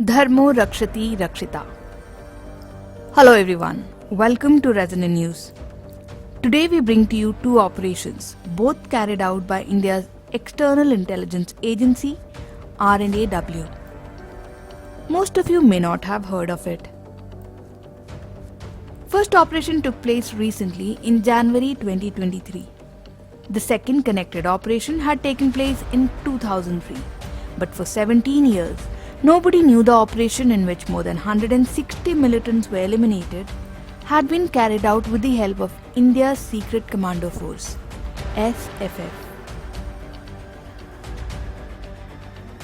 Dharmo Rakshati Rakshita. Hello everyone, welcome to Resonant News. Today we bring to you two operations, both carried out by India's external intelligence agency, R&AW. Most of you may not have heard of it. First operation took place recently in January 2023. The second connected operation had taken place in 2003. But for 17 years, nobody knew the operation in which more than 160 militants were eliminated had been carried out with the help of India's Secret Commando Force, SFF.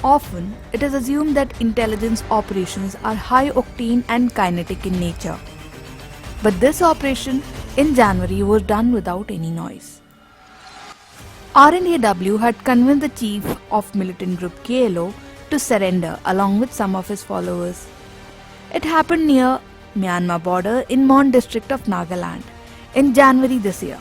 Often, it is assumed that intelligence operations are high-octane and kinetic in nature. But this operation in January was done without any noise. R&AW had convinced the chief of militant group KLO to surrender along with some of his followers. It happened near Myanmar border in Mon district of Nagaland in January this year.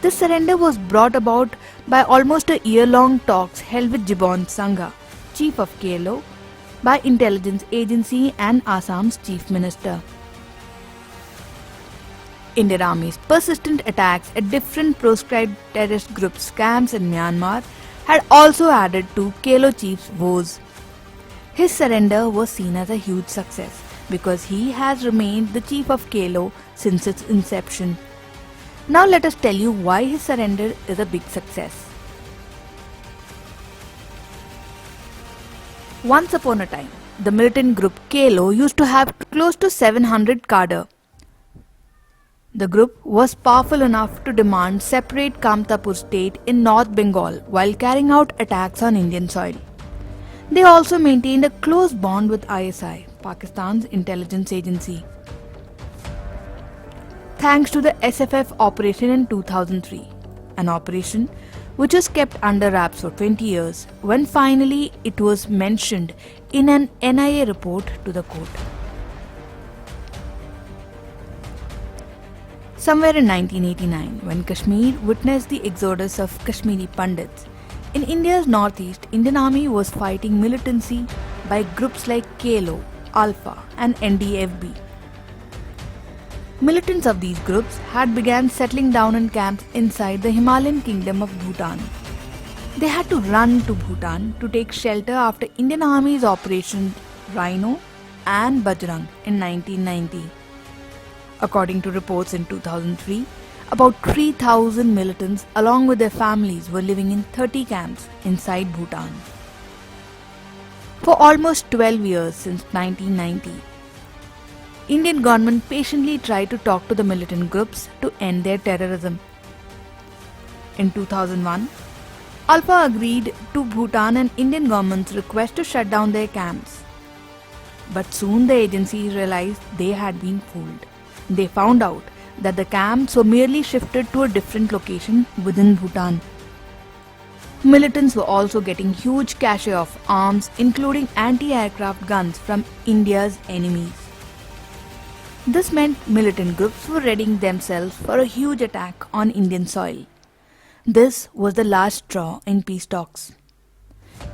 This surrender was brought about by almost a year-long talks held with Jibon Sangha, chief of KLO, by intelligence agency and Assam's chief minister. Indian Army's persistent attacks at different proscribed terrorist groups' camps in Myanmar had also added to KLO chief's woes. His surrender was seen as a huge success because he has remained the chief of KLO since its inception. Now let us tell you why his surrender is a big success. Once upon a time, the militant group KLO used to have close to 700 cadre. The group was powerful enough to demand separate Kamtapur state in North Bengal while carrying out attacks on Indian soil. They also maintained a close bond with ISI, Pakistan's intelligence agency. Thanks to the SFF operation in 2003, an operation which was kept under wraps for 20 years, when finally it was mentioned in an NIA report to the court. Somewhere in 1989, when Kashmir witnessed the exodus of Kashmiri Pandits, in India's northeast, Indian Army was fighting militancy by groups like KLO, Alpha and NDFB. Militants of these groups had begun settling down in camps inside the Himalayan kingdom of Bhutan. They had to run to Bhutan to take shelter after Indian Army's Operation Rhino and Bajrang in 1990. According to reports in 2003, about 3,000 militants along with their families were living in 30 camps inside Bhutan. For almost 12 years since 1990, Indian government patiently tried to talk to the militant groups to end their terrorism. In 2001, Alpha agreed to Bhutan and Indian government's request to shut down their camps. But soon the agencies realized they had been fooled. They found out that the camps were merely shifted to a different location within Bhutan. Militants were also getting huge cache of arms, including anti-aircraft guns from India's enemies. This meant militant groups were readying themselves for a huge attack on Indian soil. This was the last straw in peace talks.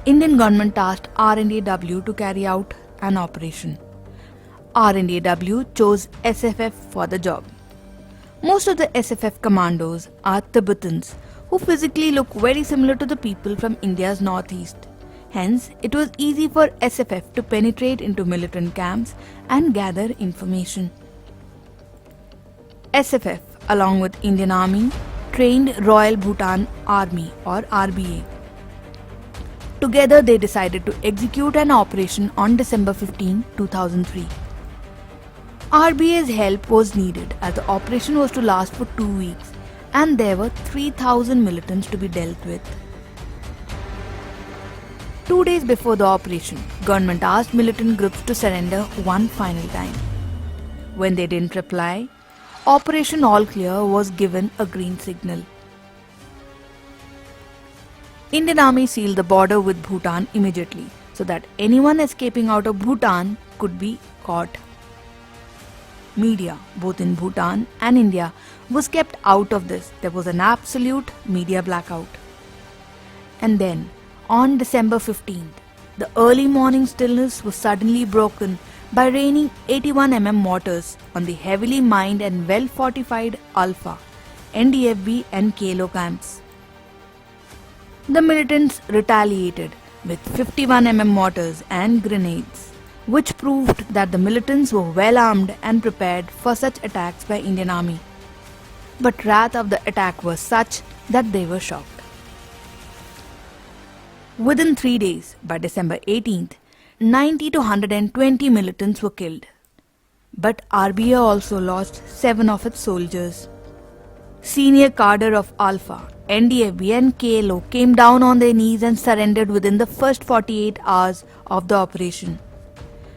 Indian government tasked R&AW to carry out an operation. R&AW chose SFF for the job. Most of the SFF commandos are Tibetans who physically look very similar to the people from India's northeast. Hence, it was easy for SFF to penetrate into militant camps and gather information. SFF, along with Indian Army, trained Royal Bhutan Army or RBA. Together, they decided to execute an operation on December 15, 2003. RBA's help was needed as the operation was to last for 2 weeks and there were 3,000 militants to be dealt with. 2 days before the operation, government asked militant groups to surrender one final time. When they didn't reply, Operation All Clear was given a green signal. Indian Army sealed the border with Bhutan immediately so that anyone escaping out of Bhutan could be caught. Media, both in Bhutan and India, was kept out of this. There was an absolute media blackout. And then, on December 15th, the early morning stillness was suddenly broken by raining 81 mortars on the heavily mined and well-fortified Alpha, NDFB and Kilo camps. The militants retaliated with 51 mortars and grenades, which proved that the militants were well armed and prepared for such attacks by Indian Army. But wrath of the attack was such that they were shocked. Within 3 days, by December 18th, 90 to 120 militants were killed. But RBA also lost 7 of its soldiers. Senior cadre of Alpha, NDFB and KLO came down on their knees and surrendered within the first 48 hours of the operation.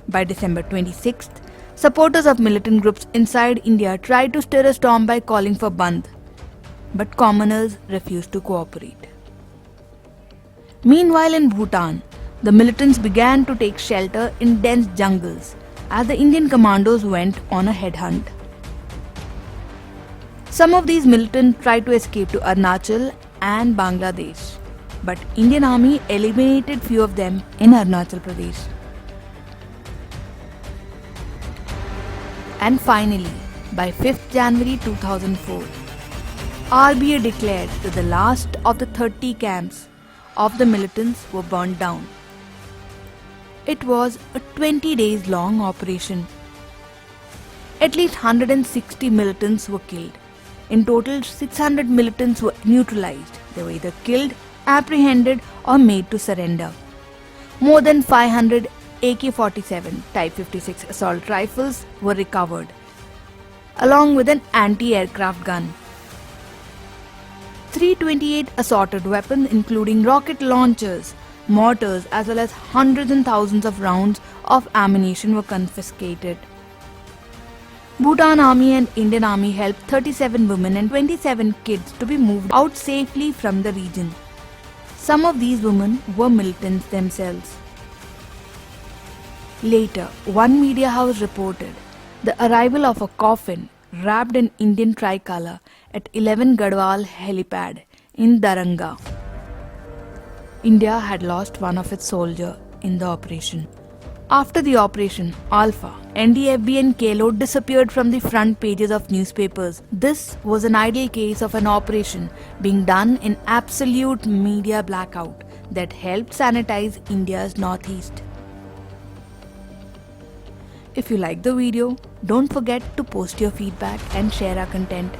By December 26th, supporters of militant groups inside India tried to stir a storm by calling for Bandh, but commoners refused to cooperate. Meanwhile, in Bhutan, the militants began to take shelter in dense jungles as the Indian commandos went on a headhunt. Some of these militants tried to escape to Arunachal and Bangladesh, but Indian Army eliminated few of them in Arunachal Pradesh. And finally, by 5th January 2004, RBA declared that the last of the 30 camps of the militants were burned down. It was a 20 days long operation. At least 160 militants were killed. In total, 600 militants were neutralized. They were either killed, apprehended or made to surrender. More than 500 AK-47 Type 56 assault rifles were recovered, along with an anti-aircraft gun. 328 assorted weapons including rocket launchers, mortars as well as hundreds and thousands of rounds of ammunition were confiscated. Bhutan Army and Indian Army helped 37 women and 27 kids to be moved out safely from the region. Some of these women were militants themselves. Later, one media house reported the arrival of a coffin wrapped in Indian tricolour at 11 Gadwal helipad in Daranga. India had lost one of its soldiers in the operation. After the operation, Alpha, NDFB and KLO disappeared from the front pages of newspapers. This was an ideal case of an operation being done in absolute media blackout that helped sanitize India's northeast. If you like the video, don't forget to post your feedback and share our content.